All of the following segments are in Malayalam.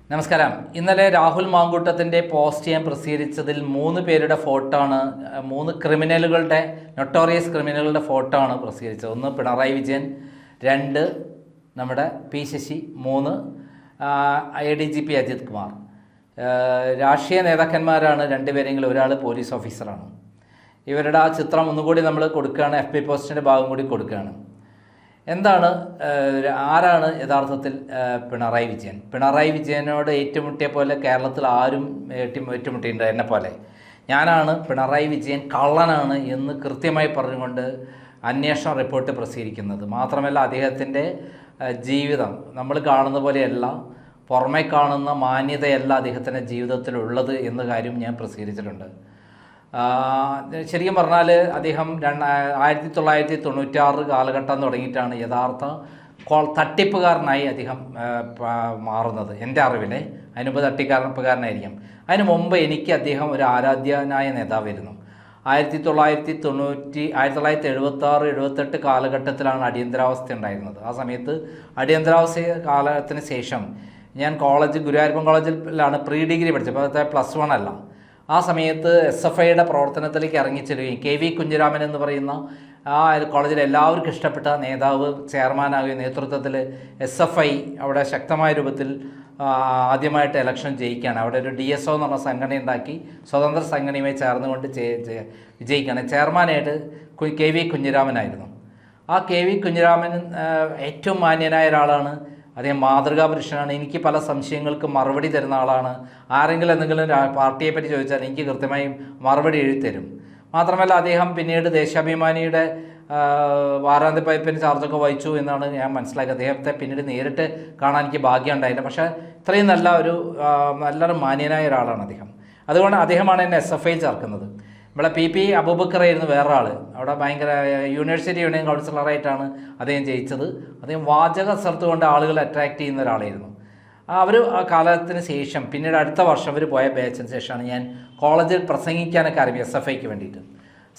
നമസ്കാരം. ഇന്നലെ രാഹുൽ മാങ്കൂട്ടത്തിൻ്റെ പോസ്റ്റ് ഞാൻ പ്രസിദ്ധീകരിച്ചതിൽ 3 പേരുടെ ഫോട്ടോ ആണ്, 3 ക്രിമിനലുകളുടെ, നൊട്ടോറിയസ് ക്രിമിനലുകളുടെ ഫോട്ടോ ആണ് പ്രസിദ്ധീകരിച്ചത്. 1 പിണറായി വിജയൻ, 2 നമ്മുടെ പി ശശി, 3 ADGP അജിത് കുമാർ. രാഷ്ട്രീയ നേതാക്കന്മാരാണ് 2 പേരെങ്കിലും, ഒരാൾ പോലീസ് ഓഫീസറാണ്. ഇവരുടെ ആ ചിത്രം ഒന്നുകൂടി നമ്മൾ കൊടുക്കുകയാണ്, FB പോസ്റ്റിൻ്റെ ഭാഗം കൂടി കൊടുക്കുകയാണ്. എന്താണ്, ആരാണ് യഥാർത്ഥത്തിൽ പിണറായി വിജയൻ? പിണറായി വിജയനോട് ഏറ്റുമുട്ടിയ പോലെ കേരളത്തിൽ ആരും ഏറ്റുമുട്ടിയിട്ടുണ്ട് എന്നെ പോലെ. ഞാനാണ് പിണറായി വിജയൻ കള്ളനാണ് എന്ന് കൃത്യമായി പറഞ്ഞുകൊണ്ട് അന്വേഷണ റിപ്പോർട്ട് പ്രസിദ്ധീകരിക്കുന്നത്. മാത്രമല്ല, അദ്ദേഹത്തിൻ്റെ ജീവിതം നമ്മൾ കാണുന്ന പോലെയല്ല, പുറമെ കാണുന്ന മാന്യതയല്ല അദ്ദേഹത്തിൻ്റെ ജീവിതത്തിലുള്ളത് എന്ന കാര്യം ഞാൻ പ്രസിദ്ധീകരിച്ചിട്ടുണ്ട്. ശരിക്കും പറഞ്ഞാൽ അദ്ദേഹം 1996 കാലഘട്ടം തുടങ്ങിയിട്ടാണ് യഥാർത്ഥ തട്ടിപ്പുകാരനായി അദ്ദേഹം മാറുന്നത്, എൻ്റെ അറിവിലെ. അതിന് മുമ്പ് തട്ടിപ്പുകാരനായിരിക്കും. അതിന് മുമ്പ് എനിക്ക് അദ്ദേഹം ഒരു ആരാധ്യനായ നേതാവായിരുന്നു. 1976-78 കാലഘട്ടത്തിലാണ് അടിയന്തരാവസ്ഥ ഉണ്ടായിരുന്നത്. ആ സമയത്ത് അടിയന്തരാവസ്ഥ കാലത്തിന് ശേഷം ഞാൻ ഗുരുവായൂരപ്പൻ കോളേജിലാണ് പ്രീ ഡിഗ്രി പഠിച്ചത്, അപ്പോൾ +1 അല്ല. ആ സമയത്ത് SFIയുടെ പ്രവർത്തനത്തിലേക്ക് ഇറങ്ങിച്ചെല്ലുകയും KV കുഞ്ഞിരാമൻ എന്ന് പറയുന്ന ആ കോളേജിൽ എല്ലാവർക്കും ഇഷ്ടപ്പെട്ട നേതാവ് ചെയർമാനാകുകയും നേതൃത്വത്തിൽ SFI അവിടെ ശക്തമായ രൂപത്തിൽ ആദ്യമായിട്ട് ഇലക്ഷൻ ജയിക്കുകയാണ്. അവിടെ ഒരു DSO എന്ന് പറഞ്ഞ സംഘടന ഉണ്ടാക്കി സ്വതന്ത്ര സംഘടനയുമായി ചേർന്നുകൊണ്ട് വിജയിക്കുകയാണ്. ചെയർമാനായിട്ട് KV കുഞ്ഞിരാമനായിരുന്നു. ആ KV കുഞ്ഞിരാമൻ ഏറ്റവും മാന്യനായ ഒരാളാണ്. അദ്ദേഹം മാതൃകാ പുരുഷനാണ്. എനിക്ക് പല സംശയങ്ങൾക്ക് മറുപടി തരുന്ന ആളാണ്. ആരെങ്കിലും എന്തെങ്കിലും പാർട്ടിയെ പറ്റി ചോദിച്ചാൽ എനിക്ക് കൃത്യമായും മറുപടി എഴുതിത്തരും. മാത്രമല്ല, അദ്ദേഹം പിന്നീട് ദേശാഭിമാനിയുടെ വാരാന്ത്യ പതിപ്പിന് ചാർജൊക്കെ വഹിച്ചു എന്നാണ് ഞാൻ മനസ്സിലാക്കിയത്. അദ്ദേഹത്തെ പിന്നീട് നേരിട്ട് കാണാൻ എനിക്ക് ഭാഗ്യം ഉണ്ടായില്ല. പക്ഷേ ഇത്രയും നല്ലൊരു മാന്യനായ ഒരാളാണ് അദ്ദേഹം. അതുകൊണ്ട് അദ്ദേഹമാണ് എന്നെ SFIയിൽ ചേർക്കുന്നത്. നമ്മളെ PP അബൂബക്കറായിരുന്നു വേറൊരാൾ. അവിടെ ഭയങ്കര യൂണിവേഴ്സിറ്റി യൂണിയൻ കൗൺസിലറായിട്ടാണ് അദ്ദേഹം ജയിച്ചത്. അദ്ദേഹം വാചക സ്ഥലത്ത് കൊണ്ട് ആളുകളെ അട്രാക്റ്റ് ചെയ്യുന്ന ഒരാളായിരുന്നു. അവർ ആ കാലത്തിന് ശേഷം പിന്നീട് അടുത്ത വർഷം അവർ പോയ ബാച്ചിന് ശേഷമാണ് ഞാൻ കോളേജിൽ പ്രസംഗിക്കാനൊക്കെ ആരംഭിച്ചത്. SFIക്ക് വേണ്ടിയിട്ട്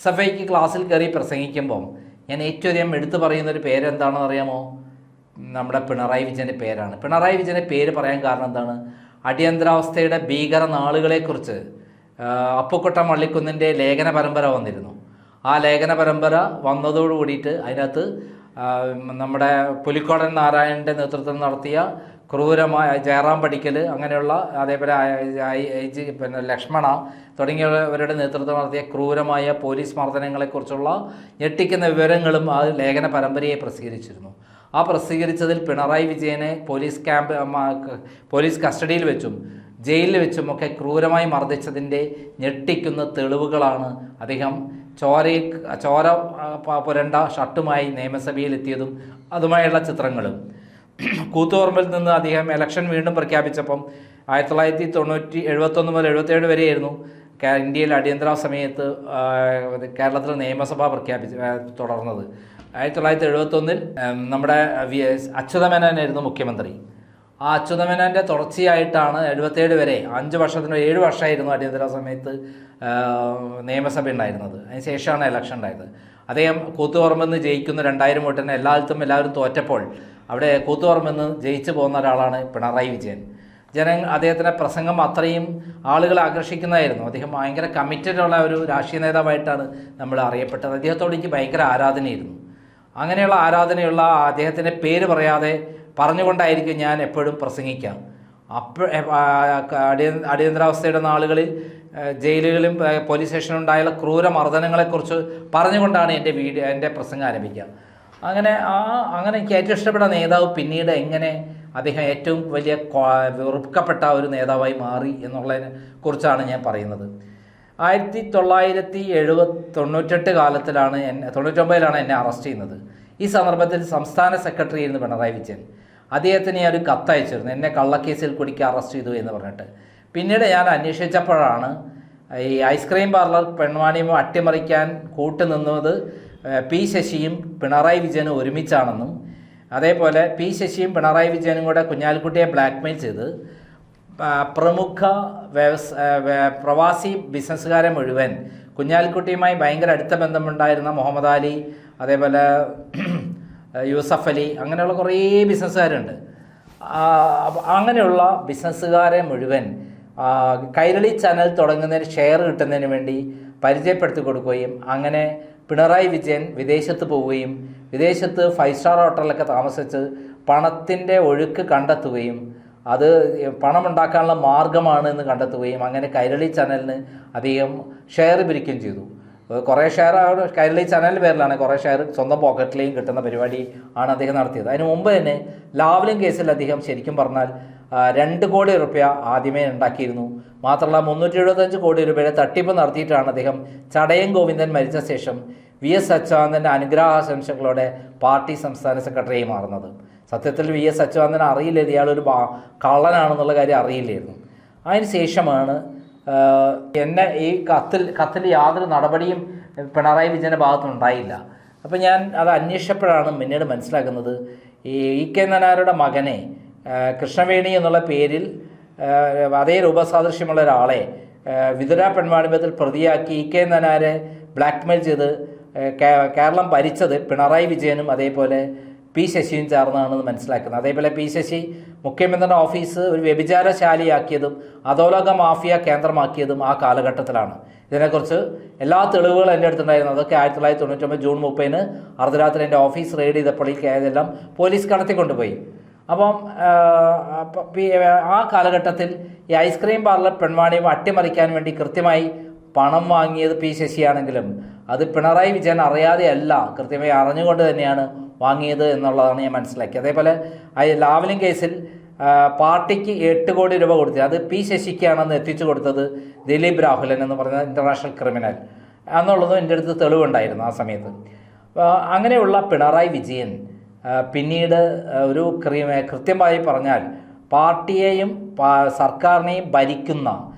SFIക്ക് ക്ലാസ്സിൽ കയറി പ്രസംഗിക്കുമ്പം ഞാൻ ഏറ്റവും അധികം എടുത്തു പറയുന്നൊരു പേരെന്താണെന്ന് അറിയാമോ? നമ്മുടെ പിണറായി വിജയൻ്റെ പേരാണ്. പിണറായി വിജയൻ്റെ പേര് പറയാൻ കാരണം എന്താണ്? അടിയന്തരാവസ്ഥയുടെ ഭീകര നാളുകളെക്കുറിച്ച് അപ്പുക്കുട്ടൻ വള്ളിക്കുന്നിൻ്റെ ലേഖന പരമ്പര വന്നിരുന്നു. ആ ലേഖന പരമ്പര വന്നതോടു കൂടിയിട്ട് അതിനകത്ത് നമ്മുടെ പുലിക്കോടൻ നാരായണൻ്റെ നേതൃത്വം നടത്തിയ ക്രൂരമായ ജയറാം പടിക്കൽ, അങ്ങനെയുള്ള അതേപോലെ പിന്നെ ലക്ഷ്മണ തുടങ്ങിയവരുടെ നേതൃത്വം നടത്തിയ ക്രൂരമായ പോലീസ് മർദ്ദനങ്ങളെക്കുറിച്ചുള്ള ഞെട്ടിക്കുന്ന വിവരങ്ങളും ആ ലേഖന പരമ്പരയെ പ്രസിദ്ധീകരിച്ചിരുന്നു. ആ പ്രസിദ്ധീകരിച്ചതിൽ പിണറായി വിജയനെ പോലീസ് കസ്റ്റഡിയിൽ വെച്ചും ജയിലിൽ വെച്ചുമൊക്കെ ക്രൂരമായി മർദ്ദിച്ചതിൻ്റെ ഞെട്ടിക്കുന്ന തെളിവുകളാണ് അദ്ദേഹം ചോര പുരണ്ട ഷർട്ടുമായി നിയമസഭയിലെത്തിയതും അതുമായുള്ള ചിത്രങ്ങളും. കൂത്തുപറമ്പിൽ നിന്ന് അദ്ദേഹം ഇലക്ഷൻ വീണ്ടും പ്രഖ്യാപിച്ചപ്പം 1971 മുതൽ 77 വരെയായിരുന്നു ഇന്ത്യയിൽ അടിയന്തരാവസ്ഥ സമയത്ത് കേരളത്തിൽ നിയമസഭ തുടർന്നത്. 1971 നമ്മുടെ അച്യുതമേനോനായിരുന്നു മുഖ്യമന്ത്രി. ആ അച്യുതമേനോൻ്റെ തുടർച്ചയായിട്ടാണ് 77 വരെ 5 വർഷത്തിന് 7 വർഷമായിരുന്നു അടിയന്തരാവസ്ഥ സമയത്ത് നിയമസഭ ഉണ്ടായിരുന്നത്. അതിന് ശേഷമാണ് ഇലക്ഷൻ ഉണ്ടായത്. അദ്ദേഹം കൂത്തുപറമ്പിൽ നിന്ന് ജയിക്കുന്ന 2000 വോട്ടിന് എല്ലാവരും തോറ്റപ്പോൾ അവിടെ കൂത്തുപറമ്പിൽ നിന്ന് ജയിച്ചു പോകുന്ന ഒരാളാണ് പിണറായി വിജയൻ. അദ്ദേഹത്തിൻ്റെ പ്രസംഗം അത്രയും ആളുകളെ ആകർഷിക്കുന്നതായിരുന്നു. അദ്ദേഹം ഭയങ്കര കമ്മിറ്റഡുള്ള ഒരു രാഷ്ട്രീയ നേതാവായിട്ടാണ് നമ്മൾ അറിയപ്പെട്ടത്. അദ്ദേഹത്തോട് എനിക്ക് ഭയങ്കര ആരാധനയായിരുന്നു. അങ്ങനെയുള്ള ആരാധനയുള്ള അദ്ദേഹത്തിൻ്റെ പേര് പറയാതെ പറഞ്ഞുകൊണ്ടായിരിക്കും ഞാൻ എപ്പോഴും പ്രസംഗിക്കാം. അടിയന്തരാവസ്ഥയുടെ നാളുകളിൽ ജയിലുകളിലും പോലീസ് സ്റ്റേഷനുണ്ടായുള്ള ക്രൂര മർദ്ദനങ്ങളെക്കുറിച്ച് പറഞ്ഞുകൊണ്ടാണ് എൻ്റെ പ്രസംഗം ആരംഭിക്കുക. അങ്ങനെ എനിക്ക് ഏറ്റവും ഇഷ്ടപ്പെട്ട നേതാവ് പിന്നീട് എങ്ങനെ അദ്ദേഹം ഏറ്റവും വലിയ വെറുക്കപ്പെട്ട ഒരു നേതാവായി മാറി എന്നുള്ളതിനെ കുറിച്ചാണ് ഞാൻ പറയുന്നത്. 1998 കാലത്തിലാണ് 99 എന്നെ അറസ്റ്റ് ചെയ്യുന്നത്. ഈ സന്ദർഭത്തിൽ സംസ്ഥാന സെക്രട്ടറി ആയിരുന്നു പിണറായി വിജയൻ. അദ്ദേഹത്തിന് ഞാൻ ഒരു കത്തയച്ചിരുന്നു, എന്നെ കള്ളക്കേസിൽ കുടുക്കി അറസ്റ്റ് ചെയ്തു എന്ന് പറഞ്ഞിട്ട്. പിന്നീട് ഞാൻ അന്വേഷിച്ചപ്പോഴാണ് ഈ ഐസ്ക്രീം പാർലർ പെൺവാണിയും അട്ടിമറിക്കാൻ കൂട്ടുനിന്നത് പി ശശിയും പിണറായി വിജയനും ഒരുമിച്ചാണെന്നും, അതേപോലെ പി ശശിയും പിണറായി വിജയനും കൂടെ കുഞ്ഞാലിക്കുട്ടിയെ ബ്ലാക്ക്മെയിൽ ചെയ്ത് പ്രമുഖ പ്രവാസി ബിസിനസ്സുകാരെ മുഴുവൻ, കുഞ്ഞാലിക്കുട്ടിയുമായി ഭയങ്കര അടുത്ത ബന്ധമുണ്ടായിരുന്ന മുഹമ്മദ് അലി, അതേപോലെ യൂസഫ് അലി, അങ്ങനെയുള്ള കുറേ ബിസിനസ്സുകാരുണ്ട്. അങ്ങനെയുള്ള ബിസിനസ്സുകാരെ മുഴുവൻ കൈരളി ചാനൽ തുടങ്ങുന്നതിന് ഷെയർ കിട്ടുന്നതിന് വേണ്ടി പരിചയപ്പെടുത്തി കൊടുക്കുകയും അങ്ങനെ പിണറായി വിജയൻ വിദേശത്ത് പോവുകയും വിദേശത്ത് 5 സ്റ്റാർ ഹോട്ടലിലൊക്കെ താമസിച്ച് പണത്തിൻ്റെ ഒഴുക്ക് കണ്ടെത്തുകയും അത് പണമുണ്ടാക്കാനുള്ള മാർഗമാണ് എന്ന് കണ്ടെത്തുകയും അങ്ങനെ കൈരളി ചാനലിന് അധികം ഷെയർ പിരിക്കുകയും ചെയ്തു. കുറേ ഷെയർ കൈരളി ചാനലിൻ്റെ പേരിലാണ്, കുറേ ഷെയർ സ്വന്തം പോക്കറ്റിലേയും കിട്ടുന്ന പരിപാടി ആണ് അദ്ദേഹം നടത്തിയത്. അതിന് മുമ്പ് തന്നെ ലാവ്ലിൻ കേസിൽ അദ്ദേഹം ശരിക്കും പറഞ്ഞാൽ 2 കോടി രൂപ ആദ്യമേ ഉണ്ടാക്കിയിരുന്നു. മാത്രമല്ല 375 കോടി രൂപയുടെ തട്ടിപ്പ് നടത്തിയിട്ടാണ് അദ്ദേഹം ചടയം ഗോവിന്ദൻ മരിച്ച ശേഷം VS അച്യുതാനന്ദൻ്റെ അനുഗ്രഹാശംസകളോടെ പാർട്ടി സംസ്ഥാന സെക്രട്ടറിയായി മാറുന്നത്. സത്യത്തിൽ VS അച്യുതാനന്ദൻ അറിയില്ല ഇയാളൊരു കള്ളനാണെന്നുള്ള കാര്യം അറിയില്ലായിരുന്നു. അതിന് ശേഷമാണ് എന്നെ ഈ കത്തിൽ യാതൊരു നടപടിയും പിണറായി വിജയൻ്റെ ഭാഗത്തുനിന്നുണ്ടായില്ല. അപ്പം ഞാൻ അത് അന്വേഷിച്ചപ്പോഴാണ് പിന്നീട് മനസ്സിലാക്കുന്നത് EK നായരുടെ മകനെ കൃഷ്ണവേണി എന്നുള്ള പേരിൽ അതേ രൂപസാദൃശ്യമുള്ള ഒരാളെ വിതുര പെൺവാണിഭത്തിൽ പ്രതിയാക്കി EK നായരെ ബ്ലാക്ക്മെയിൽ ചെയ്ത് കേരളം ഭരിച്ചത് പിണറായി വിജയനും അതേപോലെ P ശശിയും ചേർന്നാണെന്ന് മനസ്സിലാക്കുന്നത്. അതേപോലെ P ശശി മുഖ്യമന്ത്രിയുടെ ഓഫീസ് ഒരു വ്യഭിചാരശാലയാക്കിയതും അധോലോക മാഫിയ കേന്ദ്രമാക്കിയതും ആ കാലഘട്ടത്തിലാണ്. ഇതിനെക്കുറിച്ച് എല്ലാ തെളിവുകളും എൻ്റെ അടുത്തുണ്ടായിരുന്നു. അതൊക്കെ 1999 ജൂൺ 30 അർദ്ധരാത്രി എൻ്റെ ഓഫീസ് റെയ്ഡ് ചെയ്തപ്പോൾ ഇതെല്ലാം പോലീസ് കടത്തിക്കൊണ്ടുപോയി. അപ്പം ആ കാലഘട്ടത്തിൽ ഈ ഐസ്ക്രീം പാർലർ പെൺവാണിയും അട്ടിമറിക്കാൻ വേണ്ടി കൃത്യമായി പണം വാങ്ങിയത് P ശശിയാണെങ്കിലും അത് പിണറായി വിജയൻ അറിയാതെയല്ല, കൃത്യമായി അറിഞ്ഞുകൊണ്ട് തന്നെയാണ് വാങ്ങിയത് എന്നുള്ളതാണ് ഞാൻ മനസ്സിലാക്കിയത്. അതേപോലെ ലാവ്ലിൻ കേസിൽ പാർട്ടിക്ക് 8 കോടി രൂപ കൊടുത്തത് അത് P ശശിക്കാണെന്ന് എത്തിച്ചു കൊടുത്തത് ദിലീപ് രാഹുലൻ എന്ന് പറയുന്ന ഇൻ്റർനാഷണൽ ക്രിമിനൽ എന്നുള്ളതും എൻ്റെ അടുത്ത് തെളിവുണ്ടായിരുന്നു ആ സമയത്ത്. അങ്ങനെയുള്ള പിണറായി വിജയൻ പിന്നീട് ഒരു കൃത്യമായി പറഞ്ഞാൽ പാർട്ടിയെയും സർക്കാരിനെയും ഭരിക്കുന്ന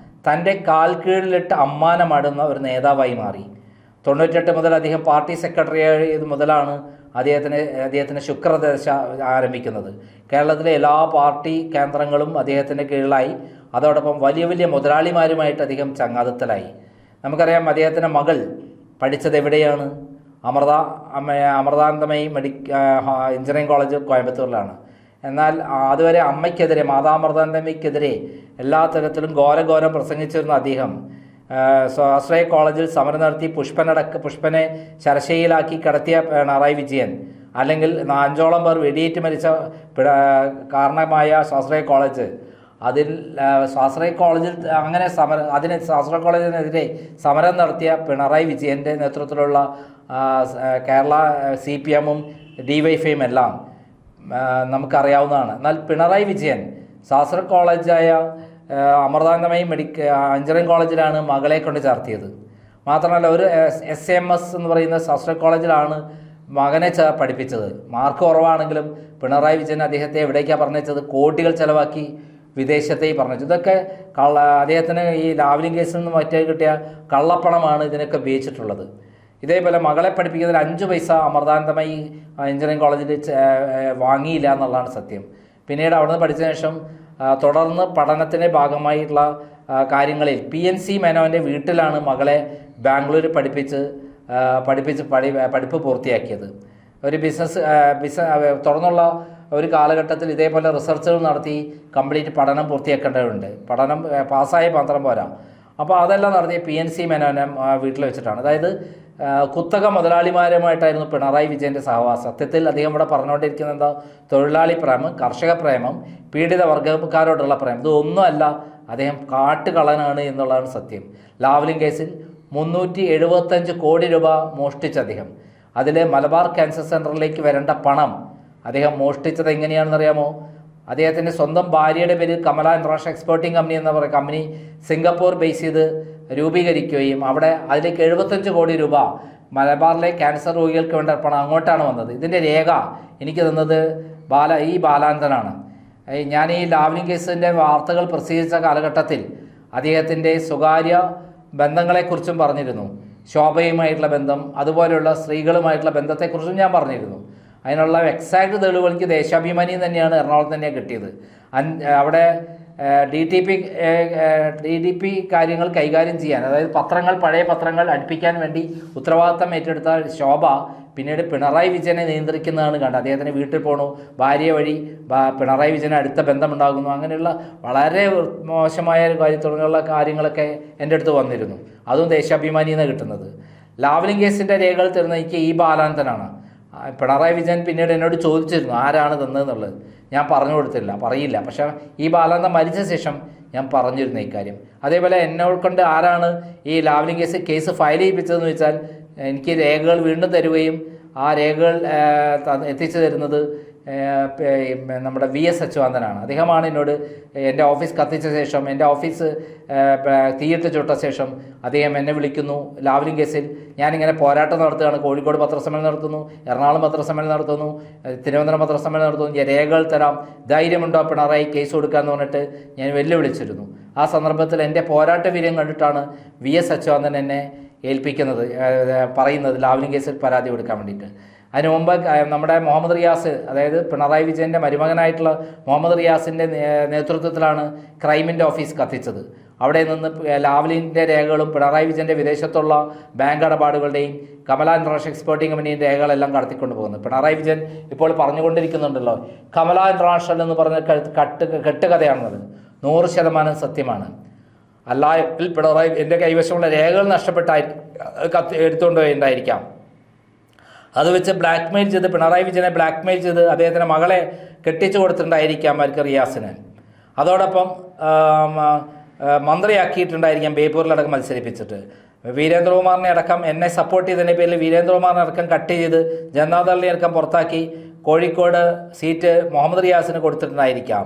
തൻ്റെ കാൽ കീഴിലിട്ട് അമ്മാനമാടുന്ന ഒരു നേതാവായി മാറി. 98 മുതൽ അദ്ദേഹം പാർട്ടി സെക്രട്ടറി ആയത് മുതലാണ് അദ്ദേഹത്തിന് ശുക്രദശ ആരംഭിക്കുന്നത്. കേരളത്തിലെ എല്ലാ പാർട്ടി കേന്ദ്രങ്ങളും അദ്ദേഹത്തിൻ്റെ കീഴിലായി. അതോടൊപ്പം വലിയ വലിയ മുതലാളിമാരുമായിട്ട് അദ്ദേഹം ചങ്ങാതത്തിലായി. നമുക്കറിയാം അദ്ദേഹത്തിൻ്റെ മകൾ പഠിച്ചത് എവിടെയാണ്? അമൃതാനന്ദമയി എഞ്ചിനീയറിംഗ് കോളേജ് കോയമ്പത്തൂരിലാണ്. എന്നാൽ അതുവരെ അമ്മയ്ക്കെതിരെ മാതാമൃതാനന്ദമയ്ക്കെതിരെ എല്ലാ തരത്തിലും ഘോരഘോരം പ്രസംഗിച്ചിരുന്ന അദ്ദേഹം സ്വാശ്രയ കോളേജിൽ സമരം നടത്തി പുഷ്പനെ ശരശയിലാക്കി കടത്തിയ പിണറായി വിജയൻ, അല്ലെങ്കിൽ 5ഓളം പേർ വെടിയേറ്റ് മരിച്ച കാരണമായ സ്വാശ്രയ കോളേജ്, സ്വാശ്രയ കോളേജിൽ അങ്ങനെ സ്വാശ്രയ കോളേജിനെതിരെ സമരം നടത്തിയ പിണറായി വിജയൻ്റെ നേതൃത്വത്തിലുള്ള കേരള CPM-ഉം DYFIയും എല്ലാം നമുക്കറിയാവുന്നതാണ്. എന്നാൽ പിണറായി വിജയൻ സ്വാശ്രയ കോളേജായ അമൃതാനന്ദമയി എഞ്ചിനീയറിംഗ് കോളേജിലാണ് മകളെ കൊണ്ട് ചേർത്തിയത്. മാത്രമല്ല ഒരു SMS എന്ന് പറയുന്ന സ്വാശ്രയ കോളേജിലാണ് മകനെ പഠിപ്പിച്ചത്. മാർക്ക് കുറവാണെങ്കിലും പിണറായി വിജയൻ അദ്ദേഹത്തെ എവിടേക്കാണ് പറഞ്ഞത്? കോടികൾ ചെലവാക്കി വിദേശത്തേക്ക് പറഞ്ഞു. ഇതൊക്കെ അദ്ദേഹത്തിന് ഈ ലാവ്ലിൻ കേസിൽ നിന്ന് മറ്റേ കിട്ടിയ കള്ളപ്പണമാണ് ഇതിനൊക്കെ ഉപയോഗിച്ചിട്ടുള്ളത്. ഇതേപോലെ മകളെ പഠിപ്പിക്കുന്നതിൽ 5 പൈസ അമൃതാനന്ദമയി എഞ്ചിനീയറിംഗ് കോളേജിൽ വാങ്ങിയില്ല എന്നുള്ളതാണ് സത്യം. പിന്നീട് അവിടുന്ന് പഠിച്ചതിന് ശേഷം തുടർന്ന് പഠനത്തിൻ്റെ ഭാഗമായിട്ടുള്ള കാര്യങ്ങളിൽ PNC മേനോൻ്റെ വീട്ടിലാണ് മകളെ ബാംഗ്ലൂർ പഠിപ്പ് പൂർത്തിയാക്കിയത്. ഒരു ബിസിനസ് തുടർന്നുള്ള ഒരു കാലഘട്ടത്തിൽ ഇതേപോലെ റിസർച്ചുകൾ നടത്തി കംപ്ലീറ്റ് പഠനം പൂർത്തിയാക്കേണ്ടതുണ്ട്. പഠനം പാസ്സായി മാത്രം പോരാ. അപ്പോൾ അതെല്ലാം നടത്തിയ PNC മേനോനെ വീട്ടിൽ വെച്ചിട്ടാണ്. അതായത് കുത്തക മുതലാളിമാരുമായിട്ടായിരുന്നു പിണറായി വിജയൻ്റെ സഹവാസം. സത്യത്തിൽ അദ്ദേഹം ഇവിടെ പറഞ്ഞുകൊണ്ടിരിക്കുന്നത് എന്താ? തൊഴിലാളി പ്രേമം, കർഷക പ്രേമം, പീഡിത വർഗ്ഗക്കാരോടുള്ള പ്രേമം. ഇതൊന്നുമല്ല, അദ്ദേഹം കാട്ടുകള്ളനാണ് എന്നുള്ളതാണ് സത്യം. ലാവ്ലിൻ കേസിൽ 375 കോടി രൂപ മോഷ്ടിച്ച അദ്ദേഹം, അതിൽ മലബാർ ക്യാൻസർ സെൻ്ററിലേക്ക് വരേണ്ട പണം അദ്ദേഹം മോഷ്ടിച്ചത് എങ്ങനെയാണെന്നറിയാമോ? അദ്ദേഹത്തിൻ്റെ സ്വന്തം ഭാര്യയുടെ പേരിൽ കമല ഇൻ്റർനാഷണൽ എക്സ്പോർട്ടിംഗ് കമ്പനി എന്ന പറയുന്ന കമ്പനി സിംഗപ്പൂർ ബേസ് ചെയ്ത് രൂപീകരിക്കുകയും അവിടെ അതിലേക്ക് 75 കോടി രൂപ മലബാറിലെ ക്യാൻസർ രോഗികൾക്ക് വേണ്ട പണം അങ്ങോട്ടാണ് വന്നത്. ഇതിൻ്റെ രേഖ എനിക്ക് തന്നത് ബാലാനന്ദനാണ്. ഞാൻ ഈ ലാവ്ലിൻ കേസിൻ്റെ വാർത്തകൾ പ്രസിദ്ധീകരിച്ച കാലഘട്ടത്തിൽ അദ്ദേഹത്തിൻ്റെ സ്വകാര്യ ബന്ധങ്ങളെക്കുറിച്ചും പറഞ്ഞിരുന്നു. ശോഭയുമായിട്ടുള്ള ബന്ധം, അതുപോലെയുള്ള സ്ത്രീകളുമായിട്ടുള്ള ബന്ധത്തെക്കുറിച്ചും ഞാൻ പറഞ്ഞിരുന്നു. അതിനുള്ള എക്സാക്ട് തെളിവുകൾ എനിക്ക് ദേശാഭിമാനി തന്നെയാണ്, എറണാകുളത്ത് തന്നെയാണ് കിട്ടിയത്. അവിടെ DDP കാര്യങ്ങൾ കൈകാര്യം ചെയ്യാൻ, അതായത് പഴയ പത്രങ്ങൾ അടുപ്പിക്കാൻ വേണ്ടി ഉത്തരവാദിത്തം ഏറ്റെടുത്ത ശോഭ പിന്നീട് പിണറായി വിജയനെ നിയന്ത്രിക്കുന്നതാണ് കണ്ടത്. അദ്ദേഹത്തിന് വീട്ടിൽ പോകണു, ഭാര്യ വഴി പിണറായി വിജയന് അടുത്ത ബന്ധമുണ്ടാകുന്നു, അങ്ങനെയുള്ള വളരെ മോശമായ തുടങ്ങിയുള്ള കാര്യങ്ങളൊക്കെ എൻ്റെ അടുത്ത് വന്നിരുന്നു. അതും ദേശാഭിമാനിയിൽ നിന്ന് കിട്ടുന്നത്. ലാവ്ലിൻ കേസിൻ്റെ രേഖകൾ തരുന്ന എനിക്ക് ഈ ബാലാനന്ദനാണ്. പിണറായി വിജയൻ പിന്നീട് എന്നോട് ചോദിച്ചിരുന്നു ആരാണ് തന്നതെന്നുള്ളത്. ഞാൻ പറഞ്ഞു കൊടുത്തില്ല, പറയില്ല. പക്ഷേ ഈ ബാലാനന്ദൻ മരിച്ച ശേഷം ഞാൻ പറഞ്ഞിരുന്നു ഇക്കാര്യം. അതേപോലെ എന്നോട് കൊണ്ട് ആരാണ് ഈ ലാവ്ലിൻ കേസ് ഫയൽ ചെയ്യിപ്പിച്ചതെന്ന് വെച്ചാൽ എനിക്ക് രേഖകൾ വീണ്ടും തരുകയും ആ രേഖകൾ എത്തിച്ചു തരുന്നത് നമ്മുടെ VS അച്യുതാനന്ദനാണ്. അദ്ദേഹമാണ് എന്നോട് എൻ്റെ ഓഫീസ് കത്തിച്ച ശേഷം, എൻ്റെ ഓഫീസ് തീയിട്ട് ചുട്ട ശേഷം അദ്ദേഹം എന്നെ വിളിക്കുന്നു. ലാവ്ലിൻ കേസിൽ ഞാനിങ്ങനെ പോരാട്ടം നടത്തുകയാണ്. കോഴിക്കോട് പത്രസമ്മേളനം നടത്തുന്നു, എറണാകുളം പത്രസമ്മേളനം നടത്തുന്നു, തിരുവനന്തപുരം പത്രസമ്മേളനം നടത്തുന്നു. ഞാൻ രേഖകൾ തരാം, ധൈര്യമുണ്ടോ പിണറായി കേസ് കൊടുക്കാമെന്ന് പറഞ്ഞിട്ട് ഞാൻ വെല്ലുവിളിച്ചിരുന്നു. ആ സന്ദർഭത്തിൽ എൻ്റെ പോരാട്ട വീര്യം കണ്ടിട്ടാണ് VS അച്യുതാനന്ദൻ എന്നെ ഏൽപ്പിക്കുന്നത്, പറയുന്നത് ലാവ്ലിൻ കേസിൽ പരാതി കൊടുക്കാൻ വേണ്ടിയിട്ട്. അതിന് മുമ്പ് നമ്മുടെ മുഹമ്മദ് റിയാസ്, അതായത് പിണറായി വിജയൻ്റെ മരുമകനായിട്ടുള്ള മുഹമ്മദ് റിയാസിൻ്റെ നേതൃത്വത്തിലാണ് ക്രൈമിൻ്റെ ഓഫീസ് കത്തിച്ചത്. അവിടെ നിന്ന് ലാവ്ലിൻ്റെ രേഖകളും പിണറായി വിജയൻ്റെ വിദേശത്തുള്ള ബാങ്ക് ഇടപാടുകളുടെയും കമല ഇൻ്റർനാഷണൽ എക്സ്പോർട്ടിംഗ് കമ്പനിയുടെ രേഖകളെല്ലാം കടത്തിക്കൊണ്ട് പോകുന്നത്. പിണറായി വിജയൻ ഇപ്പോൾ പറഞ്ഞുകൊണ്ടിരിക്കുന്നുണ്ടല്ലോ കമല ഇൻ്റർനാഷണൽ എന്ന് പറഞ്ഞ കെട്ടുകഥയാണെന്നത് 100% സത്യമാണ്. അല്ലായെങ്കിൽ പിണറായി എൻ്റെ കൈവശമുള്ള രേഖകൾ നഷ്ടപ്പെട്ടായി എടുത്തുകൊണ്ട് പോയിട്ടുണ്ടായിരിക്കാം. അത് വെച്ച് ബ്ലാക്ക്മെയിൽ ചെയ്ത്, പിണറായി വിജയനെ ബ്ലാക്ക്മെയിൽ ചെയ്ത് അദ്ദേഹത്തിൻ്റെ മകളെ കെട്ടിച്ചു കൊടുത്തിട്ടുണ്ടായിരിക്കാം അവർക്ക് റിയാസിന്. അതോടൊപ്പം മന്ത്രിയാക്കിയിട്ടുണ്ടായിരിക്കാം ബേപ്പൂരിലടക്കം മത്സരിപ്പിച്ചിട്ട്. വീരേന്ദ്രകുമാറിനെ അടക്കം എന്നെ സപ്പോർട്ട് ചെയ്തതിൻ്റെ പേരിൽ വീരേന്ദ്രകുമാറിനെ അടക്കം കട്ട് ചെയ്ത് ജനതാദളിനെ അടക്കം പുറത്താക്കി കോഴിക്കോട് സീറ്റ് മുഹമ്മദ് റിയാസിന് കൊടുത്തിട്ടുണ്ടായിരിക്കാം.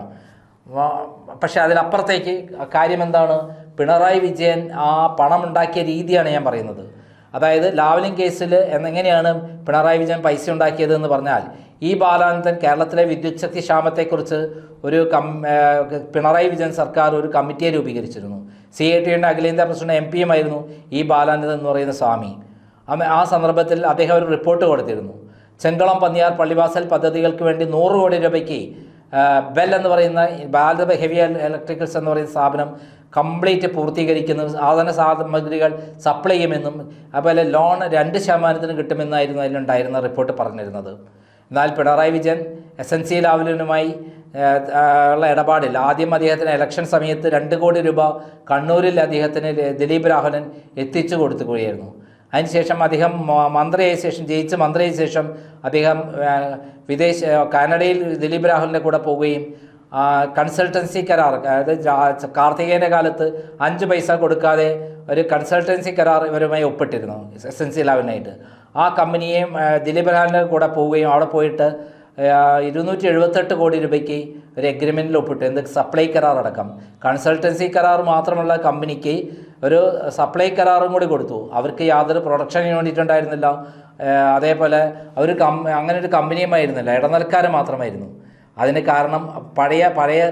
പക്ഷെ അതിനപ്പുറത്തേക്ക് കാര്യം എന്താണ്, പിണറായി വിജയൻ ആ പണമുണ്ടാക്കിയ രീതിയാണ് ഞാൻ പറയുന്നത്. അതായത് ലാവ്ലിൻ കേസിൽ എങ്ങനെയാണ് പിണറായി വിജയൻ പൈസ ഉണ്ടാക്കിയതെന്ന് പറഞ്ഞാൽ, ഈ ബാലാനന്ദൻ കേരളത്തിലെ വിദ്യുച്ഛക്തി ക്ഷാമത്തെക്കുറിച്ച് ഒരു പിണറായി വിജയൻ സർക്കാർ ഒരു കമ്മിറ്റിയെ രൂപീകരിച്ചിരുന്നു. CITയുടെ അഖിലേന്ത്യാ പ്രസിഡന്റ് MP ആയിരുന്നു ഈ ബാലാനന്ദൻ എന്ന് പറയുന്ന സ്വാമി. ആ സന്ദർഭത്തിൽ അദ്ദേഹം ഒരു റിപ്പോർട്ട് കൊടുത്തിരുന്നു. ചെങ്കളം പന്നിയാർ പള്ളിവാസൽ പദ്ധതികൾക്ക് വേണ്ടി 100 കോടി രൂപയ്ക്ക് ബെൽ എന്ന് പറയുന്ന ഭാരത് ഹെവി ഇലക്ട്രിക്കൽസ് എന്ന് പറയുന്ന സ്ഥാപനം കംപ്ലീറ്റ് പൂർത്തീകരിക്കുന്ന സാധന സാമഗ്രികൾ സപ്ലൈ ചെയ്യുമെന്നും അതുപോലെ ലോൺ 2% കിട്ടുമെന്നായിരുന്നു അതിലുണ്ടായിരുന്ന റിപ്പോർട്ട് പറഞ്ഞിരുന്നത്. എന്നാൽ പിണറായി വിജയൻ SNC ലാവ്ലിനുമായി ഉള്ള ഇടപാടിൽ ആദ്യം അദ്ദേഹത്തിന് ഇലക്ഷൻ സമയത്ത് 2 കോടി രൂപ കണ്ണൂരിൽ അദ്ദേഹത്തിന് ദിലീപ് രാഘവൻ എത്തിച്ചു കൊടുക്കുകയായിരുന്നു. അതിനുശേഷം അദ്ദേഹം ജയിച്ച് മന്ത്രിയായ ശേഷം അദ്ദേഹം കാനഡയിൽ ദിലീപ് രാഘവൻ്റെ കൂടെ പോവുകയും കൺസൾട്ടൻസി കരാർ, അതായത് കാർത്തികേയൻ്റെ കാലത്ത് 5 പൈസ കൊടുക്കാതെ ഒരു കൺസൾട്ടൻസി കരാർ ഇവരുമായി ഒപ്പിട്ടിരുന്നു SNC ലാവ്ലിനായിട്ട്. ആ കമ്പനിയെ ദിലീപ് രാഘവൻ്റെ കൂടെ പോവുകയും അവിടെ പോയിട്ട് 278 കോടി രൂപയ്ക്ക് ഒരു എഗ്രിമെൻറ്റിൽ ഒപ്പിട്ട്, എന്ത് സപ്ലൈ കരാർ അടക്കം. കൺസൾട്ടൻസി കരാർ മാത്രമുള്ള കമ്പനിക്ക് ഒരു സപ്ലൈ കരാറും കൂടി കൊടുത്തു. അവർക്ക് യാതൊരു പ്രൊഡക്ഷന് വേണ്ടിയിട്ടുണ്ടായിരുന്നില്ല. അതേപോലെ അവർ അങ്ങനെ ഒരു കമ്പനിയുമായിരുന്നില്ല, ഇടനിലക്കാർ മാത്രമായിരുന്നു. അതിന് കാരണം പഴയ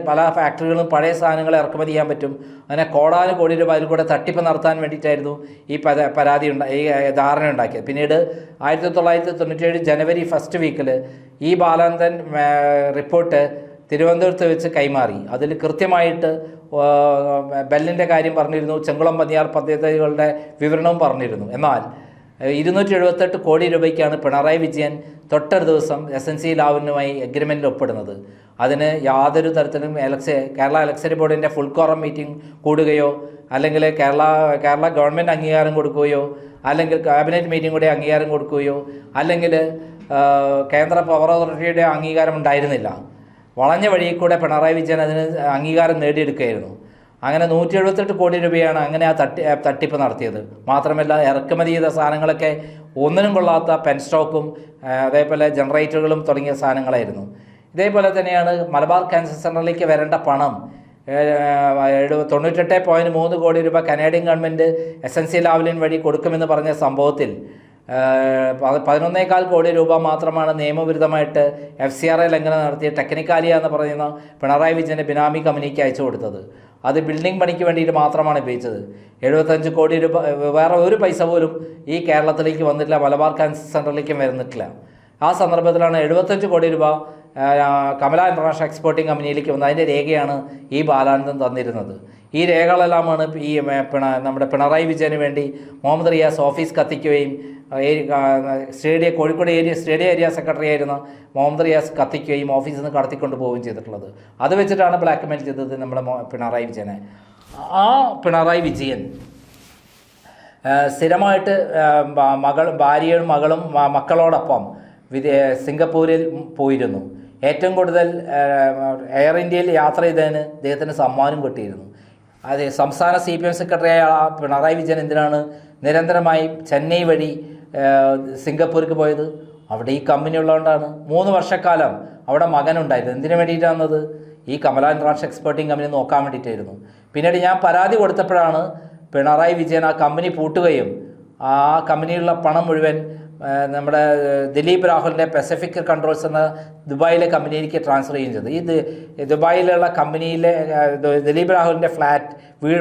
പല ഫാക്ടറികളും പഴയ സാധനങ്ങൾ ഇറക്കുമതി ചെയ്യാൻ പറ്റും. അങ്ങനെ കോടാനുകോടി രൂപ അതിൽ കൂടെ തട്ടിപ്പ് നടത്താൻ വേണ്ടിയിട്ടായിരുന്നു ഈ ധാരണ ഉണ്ടാക്കിയത്. പിന്നീട് 1997 ജനുവരി 1st വീക്കിൽ ഈ ബാലാനന്ദൻ റിപ്പോർട്ട് തിരുവനന്തപുരത്ത് വെച്ച് കൈമാറി. അതിൽ കൃത്യമായിട്ട് ബെല്ലിൻ്റെ കാര്യം പറഞ്ഞിരുന്നു, ചെങ്കുളം പന്നിയാർ പദ്ധതികളുടെ വിവരണവും പറഞ്ഞിരുന്നു. എന്നാൽ 278 കോടി രൂപയ്ക്കാണ് പിണറായി വിജയൻ തൊട്ടൊരു ദിവസം SNC ലാവ്ലിനുമായി എഗ്രിമെൻറ്റിൽ ഒപ്പിടുന്നത്. അതിന് യാതൊരു തരത്തിലും കേരള ഇലക്ഷൻ ബോർഡിൻ്റെ ഫുൾ കോറം മീറ്റിംഗ് കൂടുകയോ അല്ലെങ്കിൽ കേരള ഗവൺമെൻറ് അംഗീകാരം കൊടുക്കുകയോ അല്ലെങ്കിൽ ക്യാബിനറ്റ് മീറ്റിംഗ് കൂടെ അംഗീകാരം കൊടുക്കുകയോ അല്ലെങ്കിൽ കേന്ദ്ര പവർ അതോറിറ്റിയുടെ അംഗീകാരം ഉണ്ടായിരുന്നില്ല. വളഞ്ഞ വഴിയിൽ കൂടെ പിണറായി വിജയൻ അതിന് അംഗീകാരം നേടിയെടുക്കുകയായിരുന്നു. അങ്ങനെ 178 കോടി രൂപയാണ് അങ്ങനെ ആ തട്ടിപ്പ് നടത്തിയത്. മാത്രമല്ല ഇറക്കുമതി ചെയ്ത സാധനങ്ങളൊക്കെ ഒന്നിനും കൊള്ളാത്ത പെൻ സ്റ്റോക്കും അതേപോലെ ജനറേറ്ററുകളും തുടങ്ങിയ സാധനങ്ങളായിരുന്നു. ഇതേപോലെ തന്നെയാണ് മലബാർ ക്യാൻസർ സെൻ്ററിലേക്ക് വരേണ്ട പണം 98.3 കോടി രൂപ കനേഡിയൻ ഗവൺമെൻറ് SNC ലാവ്ലിൻ വഴി കൊടുക്കുമെന്ന് പറഞ്ഞ സംഭവത്തിൽ 11.25 കോടി രൂപ മാത്രമാണ് നിയമവിരുദ്ധമായിട്ട് FCRA ലംഘനം നടത്തിയ ടെക്നിക്കാലിയ എന്ന് പറയുന്ന പിണറായി വിജയൻ്റെ ബിനാമി കമ്പനിക്ക് അയച്ചു കൊടുത്തത്. അത് ബിൽഡിംഗ് പണിക്ക് വേണ്ടിയിട്ട് മാത്രമാണ് ഉപയോഗിച്ചത്. 75 കോടി രൂപ വേറെ ഒരു പൈസ പോലും ഈ കേരളത്തിലേക്ക് വന്നിട്ടില്ല, മലബാർ ക്യാൻസർ സെൻ്ററിലേക്കും വരുന്നിട്ടില്ല. ആ സന്ദർഭത്തിലാണ് 75 കോടി രൂപ കമല ഇൻ്റർനാഷണൽ എക്സ്പോർട്ടിംഗ് കമ്പനിയിലേക്ക് വന്നത്. അതിൻ്റെ രേഖയാണ് ഈ ബാലാനന്ദൻ തന്നിരുന്നത്. ഈ രേഖകളെല്ലാമാണ് ഈ നമ്മുടെ പിണറായി വിജയന് വേണ്ടി മുഹമ്മദ് റിയാസ് ഓഫീസ് കത്തിക്കുകയും കോഴിക്കോട് സ്റ്റേഡിയം ഏരിയ സെക്രട്ടറി ആയിരുന്ന മുഹമ്മദ് റിയാസ് കത്തിക്കുകയും ഓഫീസിൽ നിന്ന് കടത്തിക്കൊണ്ട് പോവുകയും ചെയ്തിട്ടുള്ളത്. അത് വെച്ചിട്ടാണ് ബ്ലാക്ക് മെയിൽ ചെയ്തത് നമ്മുടെ പിണറായി വിജയനെ. ആ പിണറായി വിജയൻ സ്ഥിരമായിട്ട് ഭാര്യയും മക്കളോടൊപ്പം സിംഗപ്പൂരിൽ പോയിരുന്നു. ഏറ്റവും കൂടുതൽ എയർ ഇന്ത്യയിൽ യാത്ര ചെയ്തതിന് അദ്ദേഹത്തിന് സമ്മാനം കിട്ടിയിരുന്നു. അതെ, സംസ്ഥാന CPM സെക്രട്ടറിയായ പിണറായി വിജയൻ എന്തിനാണ് നിരന്തരമായി ചെന്നൈ വഴി സിംഗപ്പൂർക്ക് പോയത്? അവിടെ ഈ കമ്പനി ഉള്ളതുകൊണ്ടാണ്. 3 വർഷക്കാലം അവിടെ മകനുണ്ടായിരുന്നു. എന്തിനു വേണ്ടിയിട്ടാണത്? ഈ കമല ഇൻ്റർനാഷണൽ എക്സ്പോർട്ടിംഗ് കമ്പനി നോക്കാൻ വേണ്ടിയിട്ടായിരുന്നു. പിന്നീട് ഞാൻ പരാതി കൊടുത്തപ്പോഴാണ് പിണറായി വിജയൻ ആ കമ്പനി പൂട്ടുകയും ആ കമ്പനിയിലുള്ള പണം മുഴുവൻ നമ്മുടെ ദിലീപ് രാഹുലിൻ്റെ പെസഫിക് കൺട്രോൾസ് എന്ന ദുബായിലെ കമ്പനിയിലേക്ക് ട്രാൻസ്ഫർ ചെയ്യുന്നത്. ഈ ദുബായിലുള്ള കമ്പനിയിലെ ദിലീപ് രാഹുലിൻ്റെ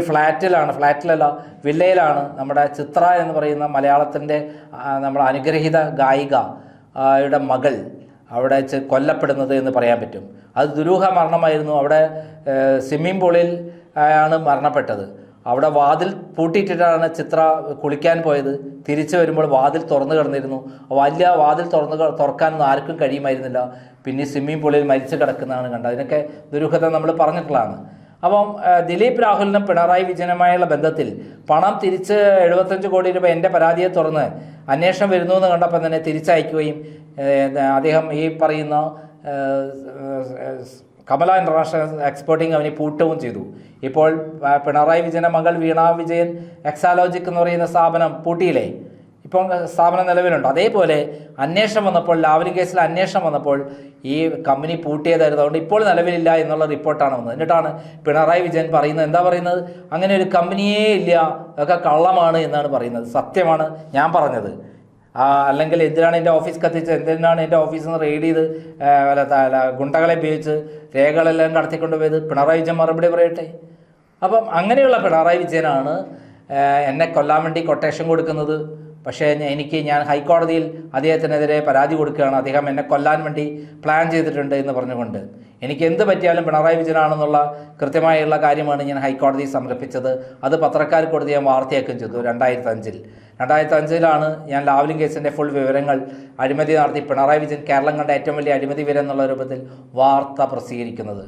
ഫ്ലാറ്റിലല്ല വില്ലയിലാണ് നമ്മുടെ ചിത്ര എന്ന് പറയുന്ന മലയാളത്തിൻ്റെ നമ്മുടെ അനുഗ്രഹീത ഗായികയുടെ മകൾ അവിടെ കൊല്ലപ്പെടുന്നത് എന്ന് പറയാൻ പറ്റും. അത് ദുരൂഹ മരണമായിരുന്നു. അവിടെ സ്വിമ്മിംഗ് പൂളിൽ ആണ് മരണപ്പെട്ടത്. അവിടെ വാതിൽ പൂട്ടിയിട്ടിട്ടാണ് ചിത്ര കുളിക്കാൻ പോയത്. തിരിച്ചു വരുമ്പോൾ വാതിൽ തുറന്നു കിടന്നിരുന്നു. വലിയ വാതിൽ തുറക്കാനൊന്നും ആർക്കും കഴിയുമായിരുന്നില്ല. പിന്നെ സ്വിമ്മിംഗ് പൂളിൽ മരിച്ചു കിടക്കുന്നതാണ് കണ്ടത്. അതിനൊക്കെ ദുരൂഹത നമ്മൾ പറഞ്ഞിട്ടുള്ളതാണ്. അപ്പം ദിലീപ് രാഹുലിനും പിണറായി വിജയനുമായുള്ള ബന്ധത്തിൽ പണം തിരിച്ച് 75 കോടി രൂപ എൻ്റെ പരാതിയെ തുറന്ന് അന്വേഷണം വരുന്നു എന്ന് കണ്ടപ്പോൾ തന്നെ തിരിച്ചയക്കുകയും അദ്ദേഹം ഈ പറയുന്ന കമല ഇൻ്റർനാഷണൽ എക്സ്പോർട്ടിംഗ് കമ്പനി പൂട്ടുകയും ചെയ്തു. ഇപ്പോൾ പിണറായി വിജയൻ്റെ മകൾ വീണ വിജയൻ എക്സാലോജിക് എന്ന് പറയുന്ന സ്ഥാപനം പൂട്ടിയില്ലേ? ഇപ്പോൾ സ്ഥാപനം നിലവിലുണ്ട്. അതേപോലെ അന്വേഷണം വന്നപ്പോൾ, ലാവ്ലിൻ കേസിൽ അന്വേഷണം വന്നപ്പോൾ ഈ കമ്പനി പൂട്ടിയതായിരുന്നു. അതുകൊണ്ട് ഇപ്പോൾ നിലവിലില്ല എന്നുള്ള റിപ്പോർട്ടാണ് വന്നത്. എന്നിട്ടാണ് പിണറായി വിജയൻ പറയുന്നത്, എന്താ പറയുന്നത്? അങ്ങനെ ഒരു കമ്പനിയേ ഇല്ല, അതൊക്കെ കള്ളമാണ് എന്നാണ് പറയുന്നത്. സത്യമാണ് ഞാൻ പറഞ്ഞത്. അല്ലെങ്കിൽ എന്തിനാണ് എൻ്റെ ഓഫീസ് കത്തിച്ചത്, എന്തിനാണ് എൻ്റെ ഓഫീസിൽ നിന്ന് റെയ്ഡ് ചെയ്ത് ഗുണ്ടകളെ ഉപയോഗിച്ച് രേഖകളെല്ലാം കടത്തിക്കൊണ്ടുപോയത്? പിണറായി വിജയൻ മറുപടി പറയട്ടെ. അപ്പം അങ്ങനെയുള്ള പിണറായി വിജയനാണ് എന്നെ കൊല്ലാൻ വേണ്ടി കൊട്ടേഷൻ കൊടുക്കുന്നത്. പക്ഷേ ഞാൻ ഹൈക്കോടതിയിൽ അദ്ദേഹത്തിനെതിരെ പരാതി കൊടുക്കുകയാണ്. അദ്ദേഹം എന്നെ കൊല്ലാൻ വേണ്ടി പ്ലാൻ ചെയ്തിട്ടുണ്ട് എന്ന് പറഞ്ഞുകൊണ്ട്. എനിക്ക് എന്ത് പറ്റിയാലും പിണറായി വിജയനാണെന്നുള്ള കൃത്യമായുള്ള കാര്യമാണ് ഞാൻ ഹൈക്കോടതിയിൽ സമർപ്പിച്ചത്. അത് പത്രക്കാർക്ക് കൊടുത്ത് ഞാൻ വാർത്തയാക്കുകയും ചെയ്തു 2005-ലാണ് ഞാൻ ലാവ്ലിൻ കേസിൻ്റെ ഫുൾ വിവരങ്ങൾ അഴിമതി നടത്തി പിണറായി വിജയൻ കേരളം കണ്ട ഏറ്റവും വലിയ അഴിമതി വിവരം എന്നുള്ള രൂപത്തിൽ വാർത്ത പ്രസിദ്ധീകരിക്കുന്നത്.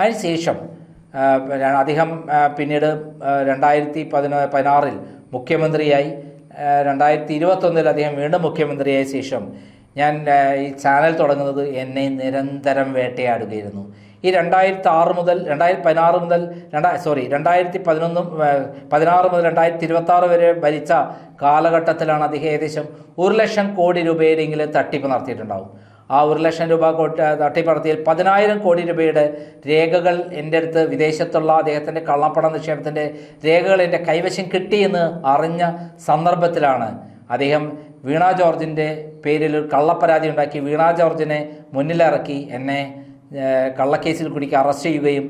അതിനുശേഷം അദ്ദേഹം പിന്നീട് 2016 മുഖ്യമന്ത്രിയായി, 2021 അദ്ദേഹം വീണ്ടും മുഖ്യമന്ത്രിയായ ശേഷം ഞാൻ ഈ ചാനൽ തുടങ്ങുന്നത് എന്നെ നിരന്തരം വേട്ടയാടുകയായിരുന്നു. ഈ 2016 മുതൽ 2016 വരെ ഭരിച്ച കാലഘട്ടത്തിലാണ് അദ്ദേഹം ഏകദേശം 1 ലക്ഷം കോടി രൂപയുടെയെങ്കിലും തട്ടിപ്പ് നടത്തിയിട്ടുണ്ടാവും. ആ 1 ലക്ഷം രൂപ തട്ടിപ്പ് നടത്തിയാൽ 10,000 കോടി രൂപയുടെ രേഖകൾ എൻ്റെ അടുത്ത്, വിദേശത്തുള്ള അദ്ദേഹത്തിൻ്റെ കള്ളപ്പണ നിക്ഷേപത്തിൻ്റെ രേഖകൾ എൻ്റെ കൈവശം കിട്ടിയെന്ന് അറിഞ്ഞ സന്ദർഭത്തിലാണ് അദ്ദേഹം വീണ ജോർജിൻ്റെ പേരിൽ ഒരു കള്ളപ്പരാതി ഉണ്ടാക്കി വീണ ജോർജിനെ മുന്നിലിറക്കി എന്നെ കള്ളക്കേസിൽ കുടുക്കി അറസ്റ്റ് ചെയ്യുകയും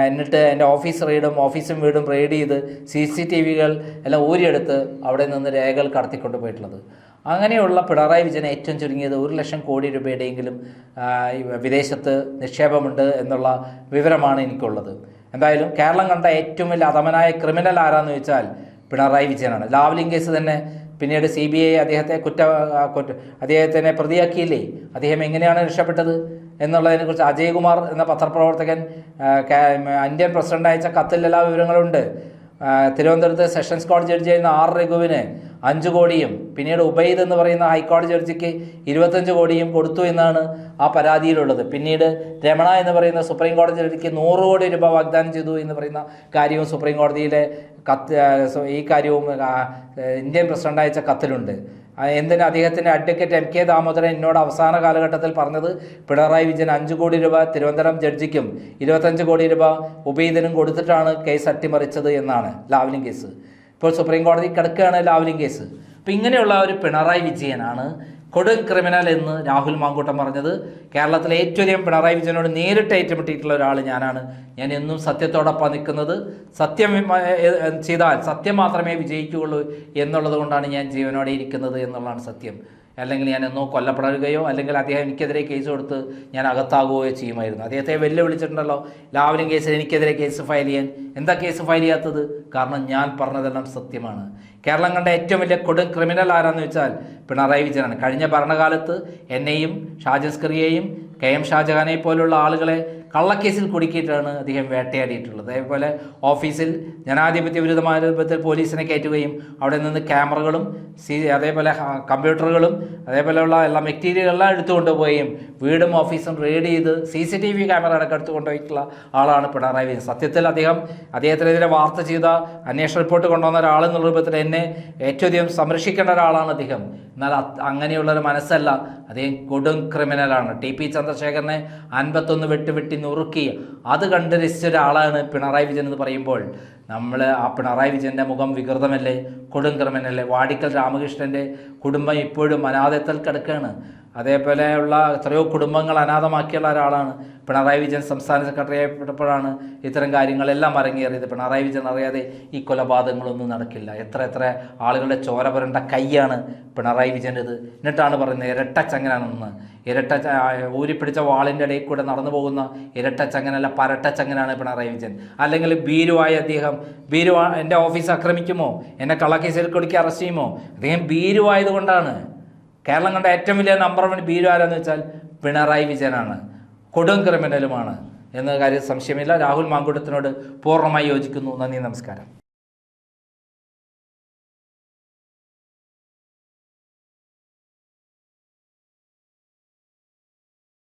എന്നിട്ട് എൻ്റെ ഓഫീസും വീടും റെയ്ഡ് ചെയ്ത് CCTVകൾ എല്ലാം ഊരിയെടുത്ത് അവിടെ നിന്ന് രേഖകൾ കടത്തിക്കൊണ്ട് പോയിട്ടുള്ളത്. അങ്ങനെയുള്ള പിണറായി വിജയന് ഏറ്റവും ചുരുങ്ങിയത് 1 ലക്ഷം കോടി രൂപയുടെയെങ്കിലും വിദേശത്ത് നിക്ഷേപമുണ്ട് എന്നുള്ള വിവരമാണ് എനിക്കുള്ളത്. എന്തായാലും കേരളം കണ്ട ഏറ്റവും വലിയ അധമനായ ക്രിമിനൽ ആരാന്ന് ചോദിച്ചാൽ പിണറായി വിജയനാണ്. ലാവ്ലിൻ കേസ് തന്നെ പിന്നീട് CBI അദ്ദേഹത്തിനെ പ്രതിയാക്കിയില്ലേ? അദ്ദേഹം എങ്ങനെയാണ് രക്ഷപ്പെട്ടത് എന്നുള്ളതിനെക്കുറിച്ച് അജയ്കുമാർ എന്ന പത്രപ്രവർത്തകൻ ഇന്ത്യൻ പ്രസിഡന്റ് അയച്ച കത്തിൽ എല്ലാ വിവരങ്ങളുണ്ട്. തിരുവനന്തപുരത്ത് സെഷൻസ് കോടതി ജഡ്ജിയായിരുന്ന R രഘുവിന് 5 കോടിയും പിന്നീട് ഉബൈദ് എന്ന് പറയുന്ന ഹൈക്കോടതി ജഡ്ജിക്ക് 25 കോടിയും കൊടുത്തു എന്നാണ് ആ പരാതിയിലുള്ളത്. പിന്നീട് രമണ എന്ന് പറയുന്ന സുപ്രീം കോടതി ജഡ്ജിക്ക് 100 കോടി രൂപ വാഗ്ദാനം ചെയ്തു എന്ന് പറയുന്ന കാര്യവും സുപ്രീം കോടതിയിലെ ഈ കാര്യവും ഇന്ത്യൻ പ്രസിഡന്റ് അയച്ച കത്തിലുണ്ട്. എന്തിന് അദ്ദേഹത്തിൻ്റെ അഡ്വക്കേറ്റ് MK ദാമോദരൻ എന്നോട് അവസാന കാലഘട്ടത്തിൽ പറഞ്ഞത് പിണറായി വിജയൻ 5 കോടി രൂപ തിരുവനന്തപുരം ജഡ്ജിക്കും 25 കോടി രൂപ ഉബൈദിനും കൊടുത്തിട്ടാണ് കേസ് അട്ടിമറിച്ചത് എന്നാണ്. ലാവ്ലിൻ കേസ് ഇപ്പോൾ സുപ്രീം കോടതി കിടക്കുകയാണ് ലാവ്ലിൻ കേസ്. അപ്പോൾ ഇങ്ങനെയുള്ള ഒരു പിണറായി വിജയനാണ് കൊടും ക്രിമിനൽ എന്ന് രാഹുൽ മാങ്കൂട്ടം പറഞ്ഞത്. കേരളത്തിലെ ഏറ്റവും അധികം പിണറായി വിജയനോട് നേരിട്ട് ഏറ്റുമുട്ടിയിട്ടുള്ള ഒരാൾ ഞാനാണ്. ഞാൻ എന്നും സത്യത്തോടൊപ്പം നിൽക്കുന്നത്. സത്യം ചെയ്താൽ സത്യം മാത്രമേ വിജയിക്കുകയുള്ളൂ എന്നുള്ളത് കൊണ്ടാണ് ഞാൻ ജീവനോടെ ഇരിക്കുന്നത് എന്നുള്ളതാണ് സത്യം. അല്ലെങ്കിൽ ഞാൻ എന്നോ കൊല്ലപ്പെടുകയോ അല്ലെങ്കിൽ അദ്ദേഹം എനിക്കെതിരെ കേസ് കൊടുത്ത് ഞാൻ അകത്താകുകയോ ചെയ്യുമായിരുന്നു. അദ്ദേഹത്തെ വെല്ലുവിളിച്ചിട്ടുണ്ടല്ലോ, ലാവ്ലിൻ കേസിൽ എനിക്കെതിരെ കേസ് ഫയൽ ചെയ്യാൻ. എന്താ കേസ് ഫയൽ ചെയ്യാത്തത്? കാരണം ഞാൻ പറഞ്ഞതെല്ലാം സത്യമാണ്. കേരളം കണ്ട ഏറ്റവും വലിയ കൊടും ക്രിമിനൽ ആരാന്ന് വെച്ചാൽ പിണറായി വിജയനാണ്. കഴിഞ്ഞ ഭരണകാലത്ത് എന്നെയും ഷാജിസ്കറിയെയും KM ഷാജഹാനെ പോലുള്ള ആളുകളെ കള്ളക്കേസിൽ കുടുക്കിയിട്ടാണ് അദ്ദേഹം വേട്ടയാടിയിട്ടുള്ളത്. അതേപോലെ ഓഫീസിൽ ജനാധിപത്യ വിരുദ്ധമായ രൂപത്തിൽ പോലീസിനെ കയറ്റുകയും അവിടെ നിന്ന് ക്യാമറകളും അതേപോലെ കമ്പ്യൂട്ടറുകളും അതേപോലെയുള്ള എല്ലാ മെറ്റീരിയലെല്ലാം എടുത്തുകൊണ്ടുപോവുകയും വീടും ഓഫീസും റെയ്ഡ് ചെയ്ത് CCTV ക്യാമറ അടക്കം എടുത്തുകൊണ്ടുപോയിട്ടുള്ള ആളാണ് പിണറായി വിജയൻ. സത്യത്തിൽ അദ്ദേഹത്തിനെതിരെ വാർത്ത ചെയ്ത അന്വേഷണ റിപ്പോർട്ട് കൊണ്ടുവന്ന ഒരാളെന്നുള്ള രൂപത്തിൽ എന്നെ ഏറ്റവും അധികം സംരക്ഷിക്കേണ്ട ഒരാളാണ് അദ്ദേഹം. എന്നാൽ അങ്ങനെയുള്ളൊരു മനസ്സല്ല, അദ്ദേഹം കൊടും ക്രിമിനലാണ്. TP ചന്ദ്രശേഖരനെ 51 വെട്ടി നുറുക്കി അത് കണ്ട് രസിച്ച ഒരാളാണ് പിണറായി വിജയൻ എന്ന് പറയുമ്പോൾ നമ്മൾ ആ പിണറായി വിജയൻ്റെ മുഖം വികൃതമല്ലേ, കൊടും ക്രിമിനല്ലേ? വാടിക്കൽ രാമകൃഷ്ണൻ്റെ കുടുംബം ഇപ്പോഴും അനാഥത്തിൽ കിടക്കുകയാണ്. അതേപോലെയുള്ള എത്രയോ കുടുംബങ്ങൾ അനാഥമാക്കിയുള്ള ഒരാളാണ് പിണറായി വിജയൻ. സംസ്ഥാന സെക്രട്ടറി ആയപ്പോഴാണ് ഇത്തരം കാര്യങ്ങളെല്ലാം അരങ്ങേറിയത്. പിണറായി വിജയൻ അറിയാതെ ഈ കൊലപാതകങ്ങളൊന്നും നടക്കില്ല. എത്ര ആളുകളുടെ ചോര പുരണ്ട കൈയാണ് പിണറായി വിജയൻ്റെത്. എന്നിട്ടാണ് പറയുന്നത് ഇരട്ടച്ചങ്ങനാണെന്ന്. ഊരിപ്പിടിച്ച വാളിൻ്റെ ഇടയിൽ കൂടെ നടന്നു പോകുന്ന ഇരട്ടച്ചങ്ങനല്ല, പരട്ടച്ചങ്ങനാണ് പിണറായി വിജയൻ. അല്ലെങ്കിൽ ഭീരുവായ അദ്ദേഹം എൻ്റെ ഓഫീസ് ആക്രമിക്കുമോ, എന്നെ കള്ളക്കേസിൽ കൊടുക്കി അറസ്റ്റ് ചെയ്യുമോ? അദ്ദേഹം ഭീരുവായതുകൊണ്ടാണ്. കേരളം കണ്ട ഏറ്റവും വലിയ നമ്പർ 1 ഭീരു ആരാന്ന് വെച്ചാൽ പിണറായി വിജയനാണ്. കൊടും ക്രിമിനലുമാണ് എന്ന കാര്യം സംശയമില്ല. രാഹുൽ മാങ്കൂട്ടത്തിനോട് പൂർണ്ണമായി യോജിക്കുന്നു. നന്ദി, നമസ്കാരം.